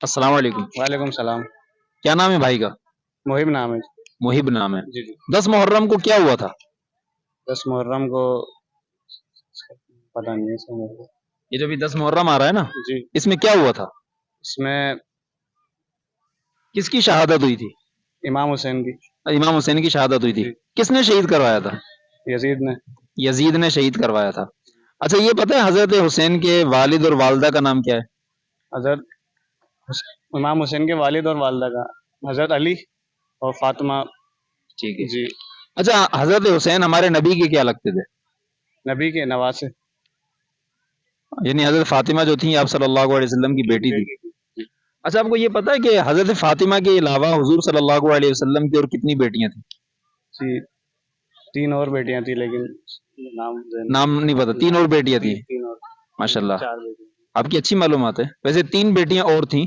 السلام علیکم. وعلیکم السلام. کیا نام ہے بھائی کا؟ محب نام ہے. محب نام ہے. جی جی. 10 محرم کو کیا ہوا تھا؟ 10 محرم کو پتہ نہیں ہے سمجھ. یہ جو بھی 10 محرم آ رہا ہے نا، جی. اس میں کیا ہوا تھا؟ اس میں کس کی شہادت ہوئی تھی؟ امام حسین کی. امام حسین کی شہادت ہوئی تھی. جی. کس نے شہید کروایا تھا؟ یزید نے. یزید نے شہید کروایا تھا. اچھا یہ پتہ ہے حضرت حسین کے والد اور والدہ کا نام کیا ہے؟ حضرت امام حسین کے والد اور والدہ کا حضرت علی اور فاطمہ. ٹھیک ہے جی. اچھا حضرت حسین ہمارے نبی کے کیا لگتے تھے؟ نبی کے نواسے. یعنی حضرت فاطمہ جو تھیں آپ صلی اللہ علیہ وسلم کی بیٹی تھی. اچھا آپ کو یہ پتہ ہے کہ حضرت فاطمہ کے علاوہ حضور صلی اللہ علیہ وسلم کی اور کتنی بیٹیاں تھیں؟ جی 3 اور بیٹیاں تھیں لیکن نام نہیں پتا. 3 اور بیٹیاں تھیں. 3 اور ماشاء اللہ 4 بیٹیاں. آپ کی اچھی معلومات ہے. ویسے 3 بیٹیاں اور تھیں.